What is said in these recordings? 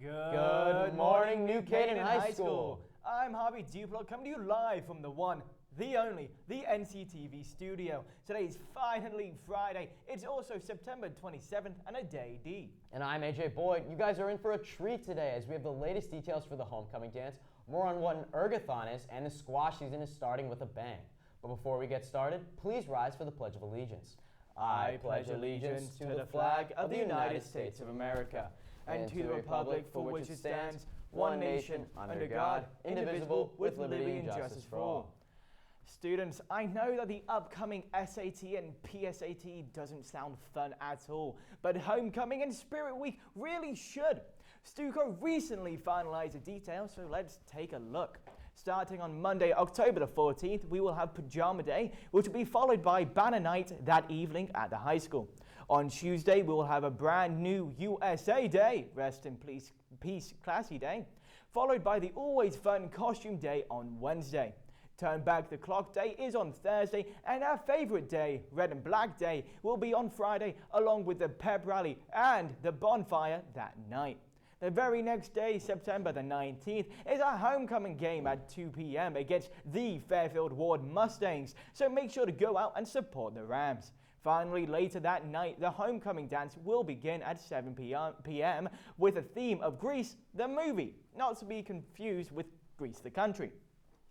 Good morning, New Canaan High School. I'm Harvey Duplo, coming to you live from the one, the only, the NCTV studio. Today is finally Friday. It's also September 27th and a day D. And I'm AJ Boyd. You guys are in for a treat today as we have the latest details for the homecoming dance, more on what an ergathon is, and the squash season is starting with a bang. But before we get started, please rise for the Pledge of Allegiance. I pledge allegiance to the flag of the United States of America and to the republic for which it stands, one nation, under God, indivisible, with liberty and justice for all. Students, I know that the upcoming SAT and PSAT doesn't sound fun at all, but Homecoming and Spirit Week really should. Stuco recently finalized the details, so let's take a look. Starting on Monday, October the 14th, we will have Pajama Day, which will be followed by Banner Night that evening at the high school. On Tuesday, we will have a brand new USA Day, Rest in Peace Classy Day, followed by the always fun Costume Day on Wednesday. Turn Back the Clock Day is on Thursday, and our favorite day, Red and Black Day, will be on Friday, along with the pep rally and the bonfire that night. The very next day, September the 19th, is our homecoming game at 2 p.m. against the Fairfield Ward Mustangs, so make sure to go out and support the Rams. Finally, later that night, the homecoming dance will begin at 7 p.m. with a theme of Grease, the movie, not to be confused with Grease the country.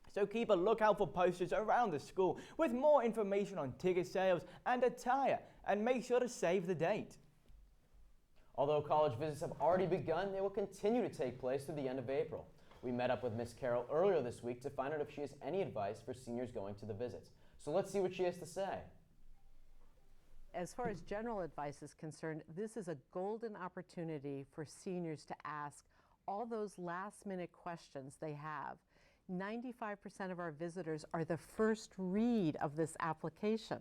So keep a lookout for posters around the school with more information on ticket sales and attire, and make sure to save the date. Although college visits have already begun, they will continue to take place through the end of April. We met up with Miss Carroll earlier this week to find out if she has any advice for seniors going to the visits. So let's see what she has to say. As far as general advice is concerned, this is a golden opportunity for seniors to ask all those last-minute questions they have. 95% of our visitors are the first read of this application.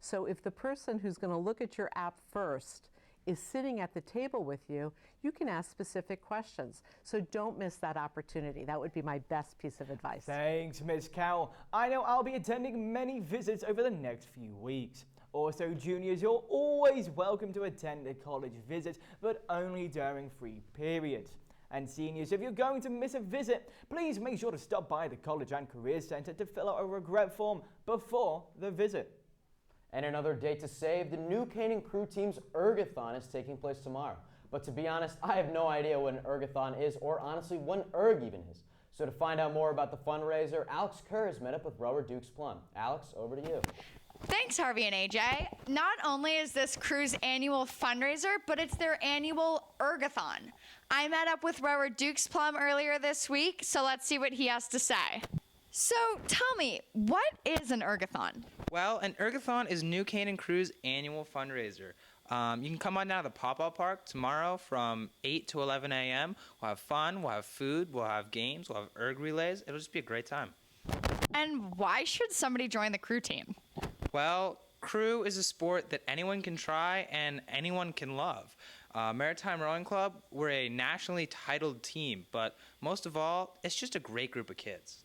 So if the person who's going to look at your app first is sitting at the table with you, you can ask specific questions. So don't miss that opportunity. That would be my best piece of advice. Thanks, Ms. Cowell. I know I'll be attending many visits over the next few weeks. Also, juniors, you're always welcome to attend a college visit, but only during free periods. And seniors, if you're going to miss a visit, please make sure to stop by the College and Career Center to fill out a regret form before the visit. And another date to save, the New Canaan Crew Team's ergathon is taking place tomorrow. But to be honest, I have no idea what an ergathon is, or honestly what an erg even is. So to find out more about the fundraiser, Alex Kerr has met up with rower Dukes Plum. Alex, over to you. Thanks, Harvey and AJ. Not only is this crew's annual fundraiser, but it's their annual ergathon. I met up with rower Dukes Plum earlier this week, so let's see what he has to say. So tell me, what is an ergathon? Well, an ergathon is New Canaan Crew's annual fundraiser. You can come on down to the pop-up park tomorrow from 8 to 11 a.m. We'll have fun, we'll have food, we'll have games, we'll have erg relays. It'll just be a great time. And why should somebody join the crew team? Well, crew is a sport that anyone can try and anyone can love. Maritime Rowing Club, we're a nationally titled team, but most of all, it's just a great group of kids.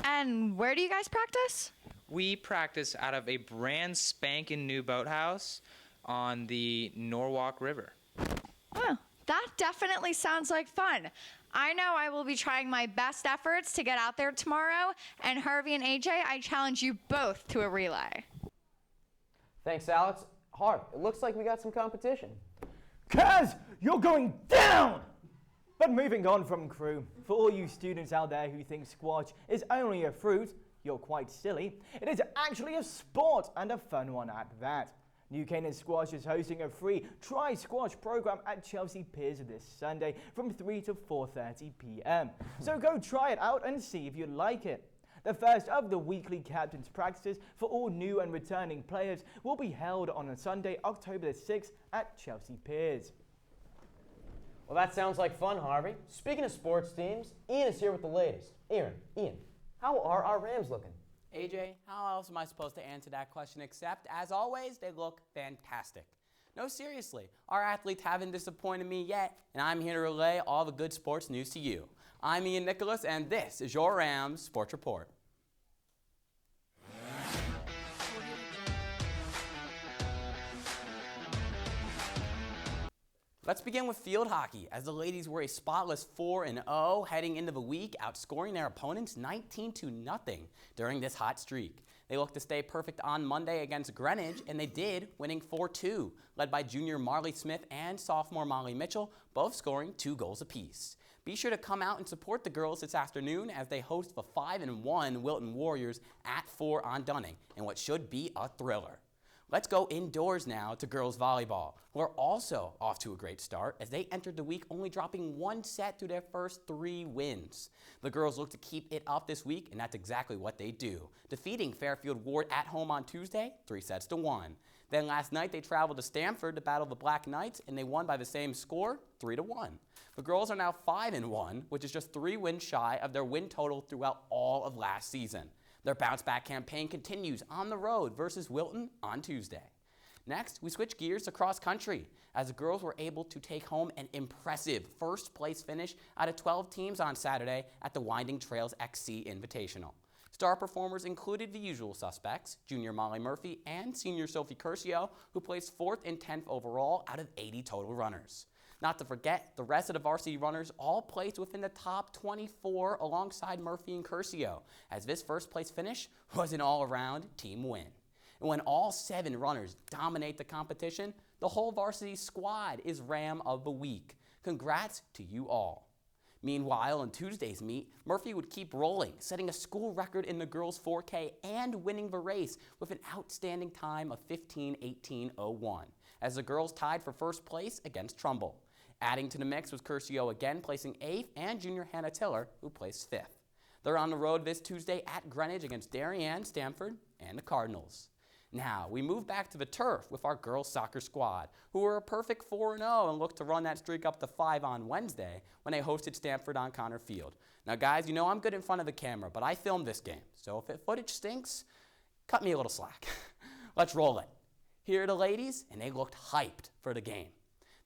And where do you guys practice? We practice out of a brand spanking new boathouse on the Norwalk River. Oh, that definitely sounds like fun. I know I will be trying my best efforts to get out there tomorrow, and Harvey and AJ, I challenge you both to a relay. Thanks, Alex. Harv, it looks like we got some competition. Kaz, you're going down! But moving on from crew, for all you students out there who think squash is only a fruit, you're quite silly. It is actually a sport, and a fun one at that. New Canaan Squash is hosting a free Try Squash program at Chelsea Piers this Sunday from 3 to 4:30 p.m. So go try it out and see if you like it. The first of the weekly captain's practices for all new and returning players will be held on a Sunday, October the 6th at Chelsea Piers. Well, that sounds like fun, Harvey. Speaking of sports teams, Ian is here with the latest. Ian, how are our Rams looking? AJ, how else am I supposed to answer that question except, as always, they look fantastic. No, seriously, our athletes haven't disappointed me yet, and I'm here to relay all the good sports news to you. I'm Ian Nicholas, and this is your Rams Sports Report. Let's begin with field hockey, as the ladies were a spotless 4-0 heading into the week, outscoring their opponents 19-0 during this hot streak. They looked to stay perfect on Monday against Greenwich, and they did, winning 4-2, led by junior Marley Smith and sophomore Molly Mitchell, both scoring 2 goals apiece. Be sure to come out and support the girls this afternoon as they host the 5-1 Wilton Warriors at 4 on Dunning, in what should be a thriller. Let's go indoors now to girls volleyball, who are also off to a great start as they entered the week only dropping 1 set through their first 3 wins. The girls look to keep it up this week, and that's exactly what they do, defeating Fairfield Ward at home on Tuesday, 3-1. Then last night they traveled to Stamford to battle the Black Knights, and they won by the same score, 3-1. The girls are now 5-1, which is just 3 wins shy of their win total throughout all of last season. Their bounce-back campaign continues on the road versus Wilton on Tuesday. Next, we switch gears to cross-country, as the girls were able to take home an impressive first-place finish out of 12 teams on Saturday at the Winding Trails XC Invitational. Star performers included the usual suspects, junior Molly Murphy and senior Sophie Curcio, who placed 4th and 10th overall out of 80 total runners. Not to forget, the rest of the varsity runners all placed within the top 24 alongside Murphy and Curcio, as this first place finish was an all-around team win. And when all 7 runners dominate the competition, the whole varsity squad is Ram of the Week. Congrats to you all. Meanwhile, in Tuesday's meet, Murphy would keep rolling, setting a school record in the girls' 4K and winning the race with an outstanding time of 15:18:01, as the girls tied for first place against Trumbull. Adding to the mix was Curcio again, placing 8th, and junior Hannah Tiller, who placed 5th. They're on the road this Tuesday at Greenwich against Darien, Stamford, and the Cardinals. Now, we move back to the turf with our girls soccer squad, who were a perfect 4-0 and look to run that streak up to 5 on Wednesday when they hosted Stamford on Connor Field. Now, guys, you know I'm good in front of the camera, but I filmed this game, so if footage stinks, cut me a little slack. Let's roll it. Here are the ladies, and they looked hyped for the game.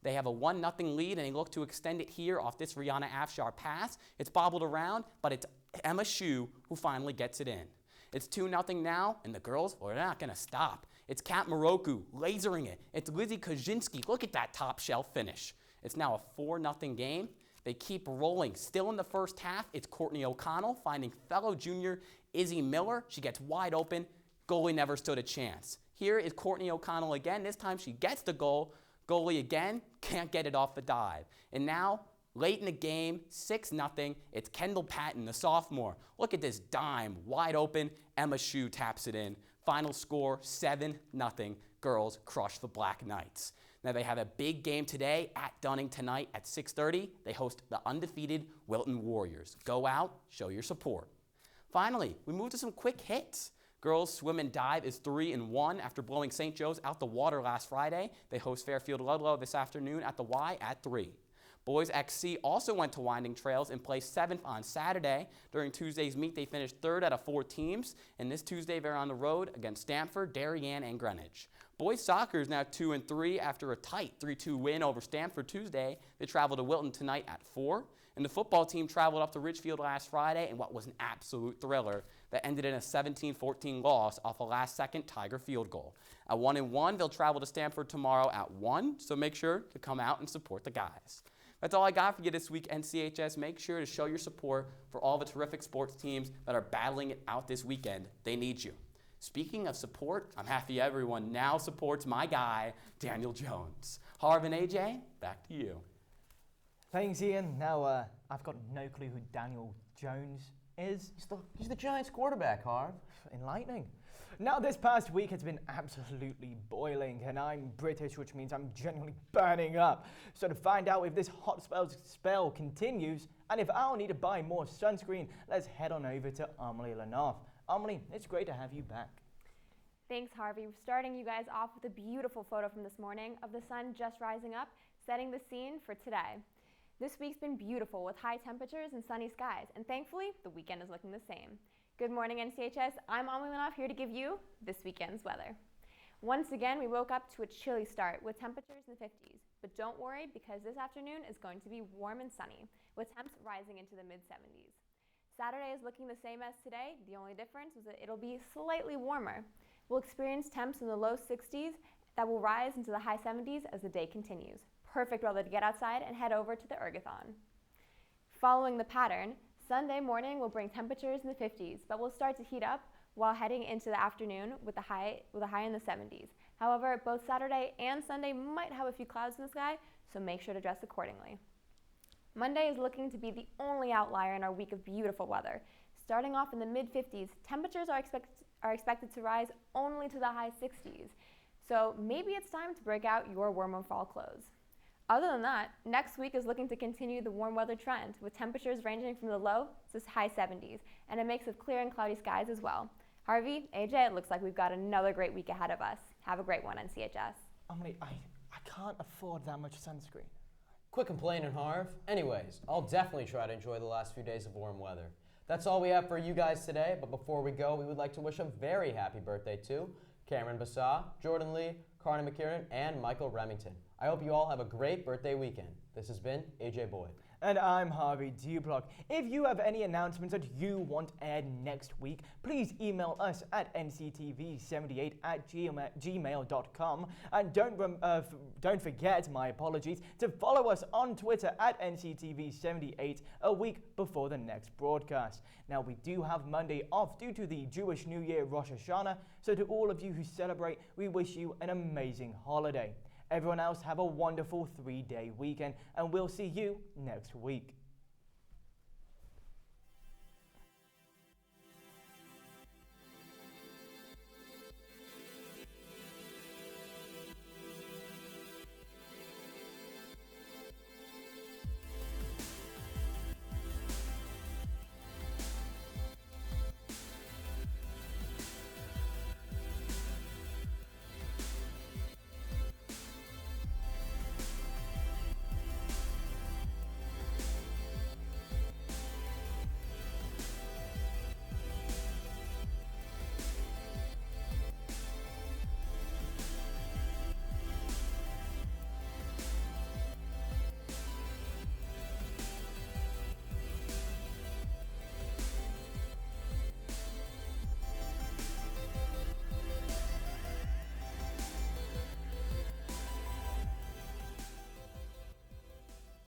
They have a 1-0 lead, and they look to extend it here off this Rihanna Afshar pass. It's bobbled around, but it's Emma Shue who finally gets it in. It's 2-0 now, and the girls, well, they're not going to stop. It's Kat Moroku lasering it. It's Lizzie Kaczynski. Look at that top shelf finish. It's now a 4-0 game. They keep rolling. Still in the first half, it's Courtney O'Connell finding fellow junior Izzy Miller. She gets wide open. Goalie never stood a chance. Here is Courtney O'Connell again. This time she gets the goal. Goalie again, can't get it off the dive. And now, late in the game, 6-0, it's Kendall Patton, the sophomore. Look at this dime, wide open. Emma Shue taps it in. Final score, 7-0. Girls crush the Black Knights. Now they have a big game today at Dunning tonight at 6:30. They host the undefeated Wilton Warriors. Go out, show your support. Finally, we move to some quick hits. Girls swim and dive is 3-1 after blowing St. Joe's out the water last Friday. They host Fairfield Ludlow this afternoon at the Y at 3. Boys XC also went to Winding Trails and placed 7th on Saturday. During Tuesday's meet, they finished 3rd out of 4 teams. And this Tuesday, they're on the road against Stamford, Darien, and Greenwich. Boys soccer is now 2-3 after a tight 3-2 win over Stamford Tuesday. They travel to Wilton tonight at 4. And the football team traveled up to Richfield last Friday in what was an absolute thriller that ended in a 17-14 loss off a last-second Tiger field goal. At 1-1, they'll travel to Stamford tomorrow at 1, so make sure to come out and support the guys. That's all I got for you this week, NCHS. Make sure to show your support for all the terrific sports teams that are battling it out this weekend. They need you. Speaking of support, I'm happy everyone now supports my guy, Daniel Jones. Harv and AJ, back to you. Thanks, Ian. Now, I've got no clue who Daniel Jones is. He's the Giants quarterback, Harv. Enlightening. Now, this past week has been absolutely boiling, and I'm British, which means I'm genuinely burning up. So to find out if this hot spell continues, and if I'll need to buy more sunscreen, let's head on over to Amelie Lenoff. Amelie, it's great to have you back. Thanks, Harvey. Starting you guys off with a beautiful photo from this morning of the sun just rising up, setting the scene for today. This week's been beautiful with high temperatures and sunny skies, and thankfully, the weekend is looking the same. Good morning, NCHS. I'm Amelie Lenoff here to give you this weekend's weather. Once again, we woke up to a chilly start with temperatures in the 50s, but don't worry because this afternoon is going to be warm and sunny, with temps rising into the mid-70s. Saturday is looking the same as today. The only difference is that it'll be slightly warmer. We'll experience temps in the low 60s that will rise into the high 70s as the day continues. perfect weather to get outside and head over to the Ergathon. Following the pattern, Sunday morning will bring temperatures in the 50s, but will start to heat up while heading into the afternoon with a high in the 70s. However, both Saturday and Sunday might have a few clouds in the sky, so make sure to dress accordingly. Monday is looking to be the only outlier in our week of beautiful weather. Starting off in the mid-50s, temperatures are expected to rise only to the high 60s. So maybe it's time to break out your warmer fall clothes. Other than that, next week is looking to continue the warm weather trend, with temperatures ranging from the low to high 70s, and a mix of clear and cloudy skies as well. Harvey, AJ, it looks like we've got another great week ahead of us. Have a great one on CHS. Emily, I can't afford that much sunscreen. Quit complaining, Harv. Anyways, I'll definitely try to enjoy the last few days of warm weather. That's all we have for you guys today, but before we go, we would like to wish a very happy birthday to Cameron Bassah, Jordan Lee, Carney McKiernan, and Michael Remington. I hope you all have a great birthday weekend. This has been AJ Boyd. And I'm Harvey Dublock. If you have any announcements that you want aired next week, please email us at nctv78@gmail.com. And don't forget, my apologies, to follow us on Twitter at nctv78 a week before the next broadcast. Now, we do have Monday off due to the Jewish New Year Rosh Hashanah, so to all of you who celebrate, we wish you an amazing holiday. Everyone else have a wonderful 3-day weekend, and we'll see you next week.